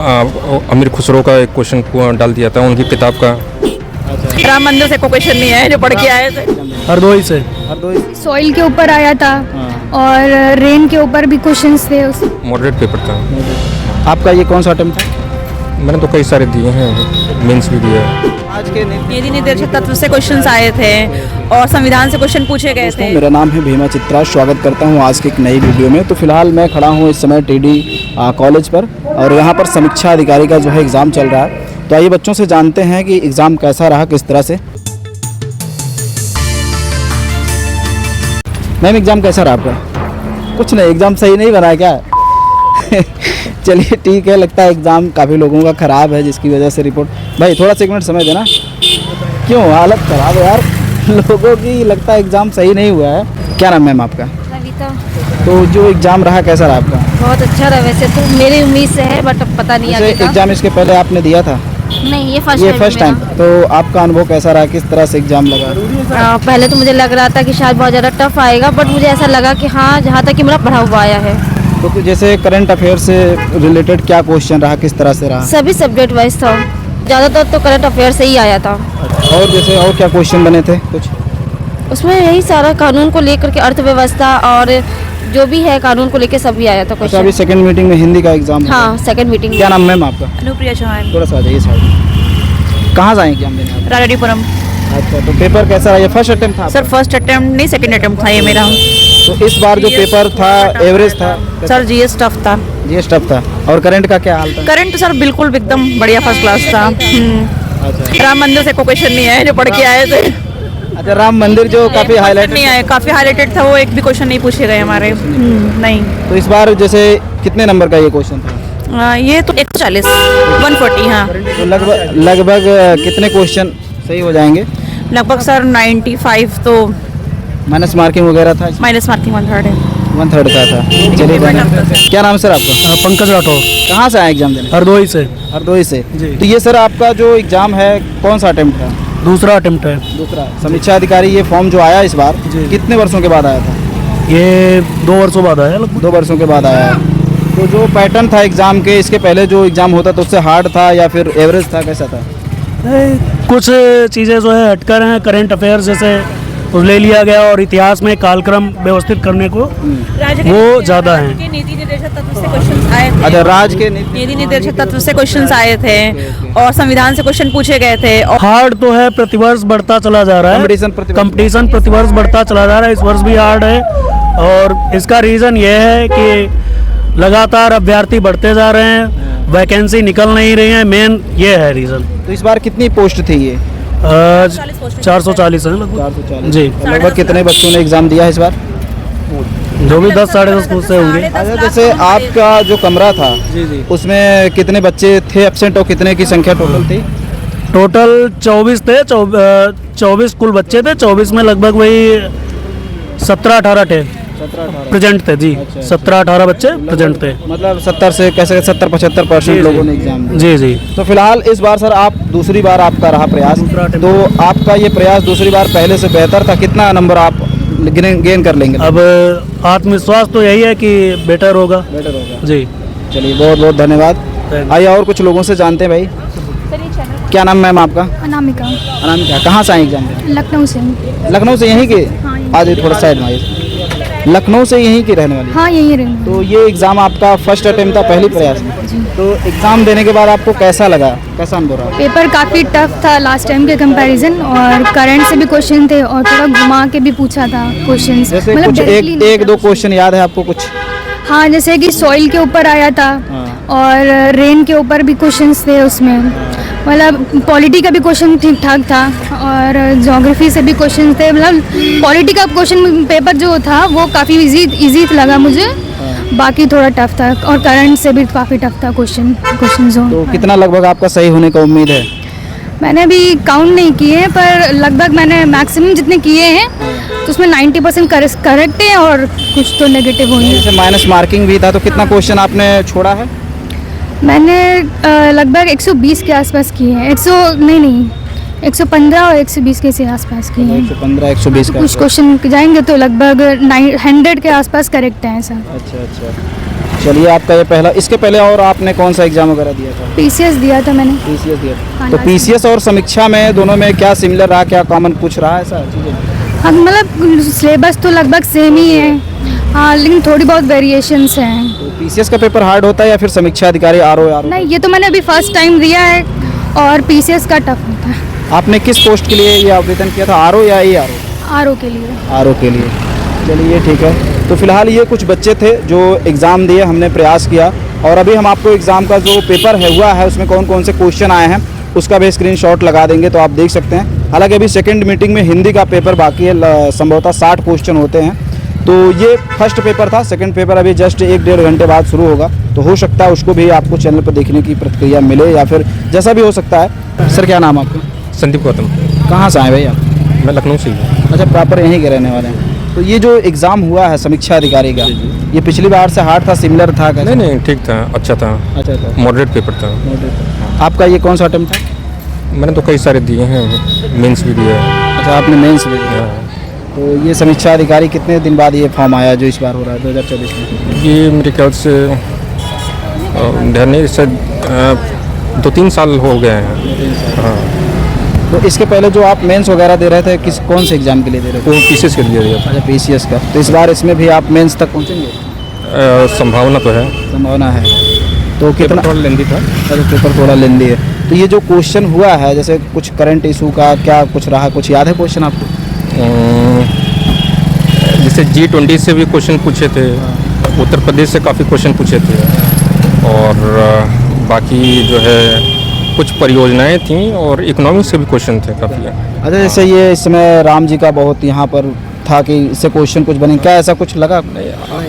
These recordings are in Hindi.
अमीर खुसरो का एक क्वेश्चन डाल दिया था उनकी किताब का। राम मंदिर से कोई क्वेश्चन नहीं है जो पढ़ के आए थे। हरदोई से सॉइल के ऊपर आया था और रेन के ऊपर भी क्वेश्चंस थे। मॉडरेट पेपर था। आपका ये कौन सा अटेम्प्ट था? मैंने तो कई सारे दिए हैं, मेंस भी दिया है। आज के नीति निर्देशक तत्व से क्वेश्चंस आए थे और संविधान से क्वेश्चन पूछे गए थे। मेरा नाम है भीमा चित्रा, स्वागत करता हूं आज की एक नई वीडियो में। तो फिलहाल मैं खड़ा हूं इस समय टीडी कॉलेज पर और यहां पर समीक्षा अधिकारी का जो है एग्ज़ाम चल रहा है। तो आइए बच्चों से जानते हैं कि एग्ज़ाम कैसा रहा, किस तरह से। मैम एग्ज़ाम कैसा रहा आपका? कुछ नहीं, एग्ज़ाम सही नहीं बना क्या? चलिए ठीक है, लगता है एग्ज़ाम काफ़ी लोगों का ख़राब है जिसकी वजह से रिपोर्ट। भाई थोड़ा सा एक मिनट समय देना। क्यों हालत ख़राब है यार लोगों की, लगता है एग्ज़ाम सही नहीं हुआ है। क्या नाम मैम आपका? कविता। तो जो एग्ज़ाम रहा कैसा रहा आपका? बहुत अच्छा रहा, वैसे तो मेरी उम्मीद से है बट अब पता नहीं आगे का। एग्ज़ाम इसके पहले आपने दिया था? नहीं, ये फर्स्ट टाइम। तो आपका अनुभव कैसा रहा, किस तरह से एग्ज़ाम लगा? पहले तो मुझे लग रहा था कि शायद बहुत ज़्यादा टफ आएगा, बट मुझे ऐसा लगा कि हाँ, जहाँ तक कि मेरा पढ़ा हुआ आया है। तो जैसे करंट अफेयर से रिलेटेड क्या क्वेश्चन रहा, किस तरह से रहा? सभी सब्जेक्ट वाइज था, ज़्यादातर तो करंट अफेयर से ही आया था। और जैसे और क्या क्वेश्चन बने थे कुछ? उसमें यही सारा कानून को लेकर के, अर्थव्यवस्था और जो भी है कानून को लेकर सभी आया था अच्छा, क्वेश्चन। अभी सेकंड मीटिंग में हिंदी का एग्ज़ाम हाँ, सेकंड मीटिंग। क्या नाम मैम आपका? अनुप्रिया चौहान, थोड़ा सा आ जाइए साइड। कहाँ से आए एग्जाम देने आप? राजडीपुरम। अच्छा, तो पेपर कैसा रहा? ये फर्स्ट अटेम्प्ट था सर फर्स्ट अटेम्प्ट नहीं, सेकंड अटेम्प्ट था ये मेरा। तो इस बार जो पेपर था एवरेज था? सर जीएस टफ था। ये टफ था। और करंट का क्या हाल था? करंट सर बिल्कुल एकदम बढ़िया फर्स्ट क्लास था। अच्छा राम मंदिर से कोई क्वेश्चन नहीं है जो पढ़ के आए थे। अच्छा, राम मंदिर जो काफ़ी हाईलाइट नहीं आए, काफी हाईलाइटेड था वो, एक भी क्वेश्चन नहीं पूछे गए हमारे। नहीं, तो इस बार जैसे कितने नंबर का ये क्वेश्चन था? ये तो 140 140 हाँ। तो लगभग कितने क्वेश्चन सही हो जाएंगे? लगभग सर 95 तो माइनस मार्किंग वगैरह था? माइनस मार्किंग 1/3 है। 1/3 का था। चलिए क्या नाम है सर आपका? पंकज राठौर। कहाँ से आए एग्जाम देने? हरदोई से। हरदोई से जी। तो ये सर आपका जो एग्जाम है कौन सा अटेम्प्ट था? दूसरा अटेम्प्ट है। दूसरा। समीक्षा अधिकारी ये फॉर्म जो आया इस बार जी। कितने वर्षों के बाद आया था? ये 2 वर्षों बाद आया लगभग। 2 वर्षों के बाद आया है। तो जो पैटर्न था एग्जाम के, इसके पहले जो एग्जाम होता था उससे हार्ड था या फिर एवरेज था, कैसा था? कुछ चीज़ें जो है हटकर हैं, करंट अफेयर जैसे वो ले लिया गया और इतिहास में कालक्रम व्यवस्थित करने को वो ज़्यादा है। नीति निर्देशक तत्व से क्वेश्चंस आए थे। अच्छा, राज के नीति निर्देशक तत्व से क्वेश्चंस आए थे और संविधान से क्वेश्चन पूछे गए थे। और हार्ड तो है, प्रतिवर्ष बढ़ता चला जा रहा है। कंपटीशन प्रतिवर्ष बढ़ता चला जा रहा है। इस वर्ष भी हार्ड है और इसका रीज़न ये है कि लगातार अभ्यर्थी बढ़ते जा रहे हैं, वैकेंसी निकल नहीं रही है। मेन ये है रीज़न। तो इस बार कितनी पोस्ट थी ये? 440 है लगभग। 440 जी। लगभग कितने बच्चों ने एग्जाम दिया इस बार? जो भी 10 साढ़े 10 से होंगे। अच्छा, जैसे आपका जो कमरा था जी। उसमें कितने बच्चे थे एब्सेंट और कितने की संख्या टोटल थी? टोटल 24 थे। 24 कुल बच्चे थे। 24 में लगभग वही 17-18 थे 17-18 प्रेजेंट थे जी। अच्छा। 17-18 बच्चे प्रेजेंट थे। मतलब 70 से कैसे 70-75% लोगों ने एग्जाम दिया। जी जी। तो फिलहाल इस बार सर आप दूसरी बार आपका रहा प्रयास, दूसरा attempt। तो आपका ये प्रयास दूसरी बार पहले से बेहतर था, कितना नंबर आप गेन कर लेंगे? अब आत्मविश्वास तो यही है कि बेटर होगा। बेटर होगा। जी। चलिए बहुत बहुत धन्यवाद। आइए और कुछ लोगों से जानते हैं। भाई क्या नाम मैम आपका? अनामिका। अनामिका। कहाँ से आए एग्जाम देने? लखनऊ से। लखनऊ से यहीं के? हाँ, यहीं। आज थोड़ा साइड में आइए। लखनऊ से यहीं की रहने वाली? हाँ, यही रही। तो ये एग्ज़ाम आपका फर्स्ट अटेम्प्ट था, पहली प्रयास में। तो एग्ज़ाम देने के बाद आपको कैसा लगा, कैसा अनुभव रहा? पेपर काफ़ी टफ था लास्ट टाइम के कंपैरिजन, और करंट से भी क्वेश्चन थे और थोड़ा घुमा के भी पूछा था क्वेश्चंस। जैसे कुछ एक दो क्वेश्चन याद है आपको कुछ? हाँ, जैसे कि सॉइल के ऊपर आया था और रेन के ऊपर भी क्वेश्चंस थे उसमें। मतलब पॉलिटी का भी क्वेश्चन ठीक ठाक था और ज्योग्राफी से भी क्वेश्चन थे। मतलब पॉलिटी का क्वेश्चन पेपर जो था वो काफ़ी इजी लगा मुझे, बाकी थोड़ा टफ था। और करंट से भी काफ़ी टफ था क्वेश्चन जो। तो कितना लगभग आपका सही होने का उम्मीद है? मैंने अभी काउंट नहीं किए पर लगभग मैंने मैक्सिमम जितने किए हैं तो उसमें 90% करेक्ट है और कुछ तो नेगेटिव होंगे। जैसे माइनस मार्किंग भी था, तो कितना क्वेश्चन आपने छोड़ा है? मैंने लगभग 120 के आसपास किए हैं। 115 और 120 के आसपास किए हैं। 115 120 का कुछ क्वेश्चन जाएंगे तो लगभग 100 के आसपास करेक्ट है ऐसा। अच्छा। चलिए, आपका ये पहला, इसके पहले और आपने कौन सा एग्जाम वगैरह दिया था? पीसीएस दिया था मैंने। पीसीएस दिया था। हाँ, तो लास्ट पीसीएस और समीक्षा में दोनों में क्या सिमिलर रहा, क्या कॉमन कुछ रहा ऐसा चीज़ें? हाँ, मतलब सिलेबस तो लगभग सेम ही है, हाँ, लेकिन थोड़ी बहुत वेरिएशंस हैं। तो पीसीएस का पेपर हार्ड होता है या फिर समीक्षा अधिकारी आर ओ? नहीं, ये तो मैंने अभी फर्स्ट टाइम दिया है और पीसीएस का टफ होता है। आपने किस पोस्ट के लिए ये आवेदन किया था, आरओ या ए आरओ? आरओ के लिए। आरओ के लिए। चलिए ठीक है। तो फिलहाल ये कुछ बच्चे थे जो एग्ज़ाम दिए, हमने प्रयास किया और अभी हम आपको एग्ज़ाम का जो पेपर है हुआ है उसमें कौन कौन से क्वेश्चन आए हैं उसका भी स्क्रीनशॉट लगा देंगे तो आप देख सकते हैं। हालांकि अभी सेकंड मीटिंग में हिंदी का पेपर बाकी है, संभवतः 60 क्वेश्चन होते हैं। तो ये फर्स्ट पेपर था, सेकंड पेपर अभी जस्ट 1-1.5 घंटे बाद शुरू होगा, तो हो सकता है उसको भी आपको चैनल पर देखने की प्रतिक्रिया मिले या फिर जैसा भी हो सकता है। सर क्या नाम आपका? संदीप गौतम। कहाँ से आए भाई आप? मैं लखनऊ से ही हूँ। अच्छा, प्रॉपर यहीं के रहने वाले हैं। तो ये जो एग्ज़ाम हुआ है समीक्षा अधिकारी का, ये पिछली बार से हार्ड था, सिमिलर था कैसे? नहीं ठीक था, अच्छा था, अच्छा था, मॉडरेट पेपर था। आपका ये कौन सा अटेम्प्ट था? मैंने तो कई सारे दिए हैं, मेंस भी दिया है। अच्छा, आपने मेंस भी दिया। हाँ। तो ये समीक्षा अधिकारी कितने दिन बाद ये फॉर्म आया जो इस बार हो रहा है 2024 में? ये मेरे ख्याल से ध्यान नहीं, शायद 2-3 साल हो गए हैं। हाँ, तो इसके पहले जो आप मेंस वगैरह दे रहे थे कौन से एग्ज़ाम के लिए दे रहे थे? वो पीसीएस के लिए दिया था। अच्छा, पीसीएस का। तो इस बार इसमें भी आप मेंस तक पहुँचेंगे? संभावना तो है। संभावना है। तो कितना? थोड़ा लेंदी था। अच्छा, पेपर थोड़ा लेंदी है। तो ये जो क्वेश्चन हुआ है जैसे कुछ करंट इशू का क्या कुछ रहा, कुछ याद है क्वेश्चन आपको? जैसे G20 से भी क्वेश्चन पूछे थे, उत्तर प्रदेश से काफ़ी क्वेश्चन पूछे थे और बाकी जो है कुछ परियोजनाएं थीं और इकोनॉमिक्स से भी क्वेश्चन थे काफ़ी। अच्छा, जैसे ये इस समय राम जी का बहुत यहाँ पर था कि इससे क्वेश्चन कुछ बने, क्या ऐसा कुछ लगा?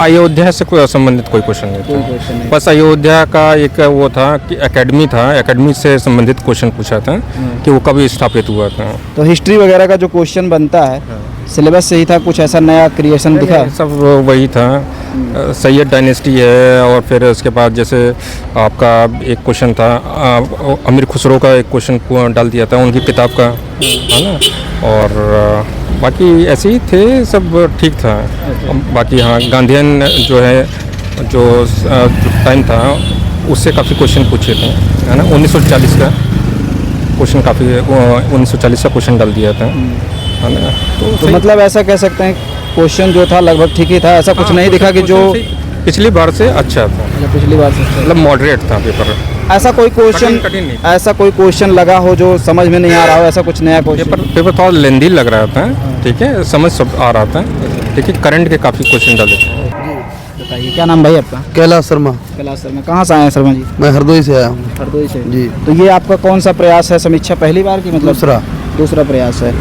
अयोध्या से कोई संबंधित कोई क्वेश्चन नहीं था। बस अयोध्या का एक वो था कि एकेडमी था, एकेडमी से संबंधित क्वेश्चन पूछा था कि वो कभी स्थापित हुआ था। तो हिस्ट्री वगैरह का जो क्वेश्चन बनता है सिलेबस से ही था, कुछ ऐसा नया क्रिएशन दिखा? सब वही था, सैयद डायनेस्टी है और फिर उसके बाद जैसे आपका एक क्वेश्चन था अमीर खुसरो का एक क्वेश्चन डाल दिया था उनकी किताब का, है ना, और बाकी ऐसे ही थे, सब ठीक था। बाकी हाँ, गांधीयन जो है जो टाइम था उससे काफ़ी क्वेश्चन पूछे थे, है ना, 1940 का क्वेश्चन, काफ़ी 1940 का क्वेश्चन डाल दिया था, है ना। तो मतलब ऐसा कह सकते हैं क्वेश्चन जो था लगभग ठीक ही था, ऐसा कुछ नहीं दिखा कि जो पिछली बार से अच्छा था, पिछली बार से मतलब मॉडरेट था पेपर। ऐसा कोई क्वेश्चन कठिन नहीं। ऐसा कोई क्वेश्चन लगा हो जो समझ में नहीं आ रहा हो, ऐसा कुछ नया क्वेश्चन? पेपर थोड़ा लेंदी लग रहा था, ठीक है, समझ सब आ रहा था, ठीक है, करंट के काफ़ी क्वेश्चन डाले थे। बताइए क्या नाम भाई आपका? कैलाश शर्मा। कैलाश शर्मा। कहाँ से आए हैं शर्मा जी? मैं हरदोई से आया हूँ। हरदोई से जी। तो ये आपका कौन सा प्रयास है, समीक्षा पहली बार की? मतलब दूसरा प्रयास है।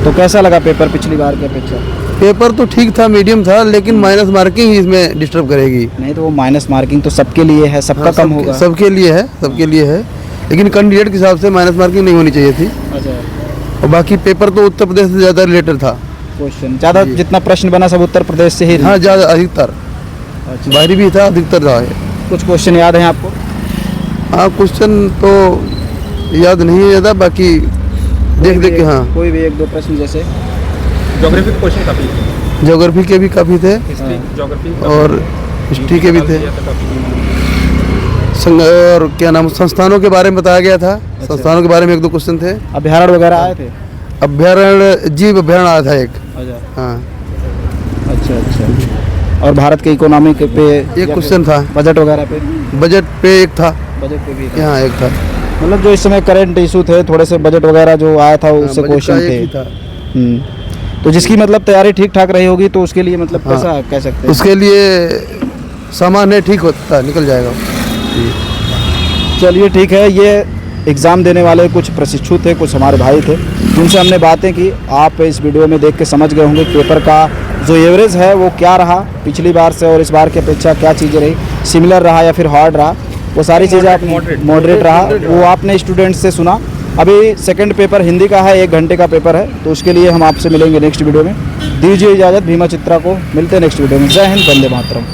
तो कैसा लगा पेपर पिछली बार की अपेक्षा? पेपर तो ठीक था, मीडियम था, लेकिन माइनस मार्किंग ही इसमें डिस्टर्ब करेगी। नहीं तो वो माइनस मार्किंग तो सबके लिए है, सबका कम होगा। सबके लिए है, सबके लिए है, लेकिन कैंडिडेट के हिसाब से माइनस मार्किंग नहीं होनी चाहिए थी। अच्छा। और बाकी पेपर तो उत्तर प्रदेश से ज़्यादा रिलेटेड था। क्वेश्चन ज़्यादा जितना प्रश्न बना सब उत्तर प्रदेश से ही? हाँ, ज़्यादा, अधिकतर। अच्छा। बाहरी भी था, अधिकतर रहा है। कुछ क्वेश्चन याद हैं आपको? हाँ, क्वेश्चन तो याद नहीं है ज़्यादा, बाकी देख के। हाँ, कोई भी 1-2 प्रश्न जैसे ज्योग्राफी के क्वेश्चन काफ़ी थे, ज्योग्राफी के भी काफ़ी थे ज्योग्राफी और हिस्ट्री के भी थे। और क्या नाम, संस्थानों के बारे में बताया गया था। संस्थानों के बारे में 1-2 क्वेश्चन थे। अभ्यारण्य वगैरह आए थे? अभ्यारण्य, जीव अभ्यारण्य आया था एक। अच्छा। हाँ, अच्छा। और भारत के इकोनॉमी के पे एक क्वेश्चन था। बजट वगैरह पे? बजट पे एक था। बजट पे भी था। यहाँ एक था। मतलब जो इस समय करंट इशू थे, थोड़े से बजट वगैरह जो आया था उससे बजट का क्वेश्चन एक ही थे। था। तो जिसकी मतलब तैयारी ठीक ठाक रही होगी तो उसके लिए मतलब हाँ। कैसा कह सकते हैं? उसके लिए सामान्य ठीक होता, निकल जाएगा। चलिए ठीक है। ये एग्ज़ाम देने वाले कुछ प्रशिक्षु थे, कुछ हमारे भाई थे, जिनसे हमने बातें की। आप इस वीडियो में देख के समझ गए होंगे पेपर का जो एवरेज है वो क्या रहा पिछली बार से और इस बार की अपेक्षा क्या चीज़ें रही, सिमिलर रहा या फिर हार्ड रहा, वो सारी चीज़ें आप मॉडरेट रहा वो आपने स्टूडेंट्स से सुना। अभी सेकंड पेपर हिंदी का है, 1 घंटे का पेपर है, तो उसके लिए हम आपसे मिलेंगे नेक्स्ट वीडियो में। दीजिए इजाज़त भीमा चित्रा को, मिलते हैं नेक्स्ट वीडियो में। जय हिंद, वंदे मातरम।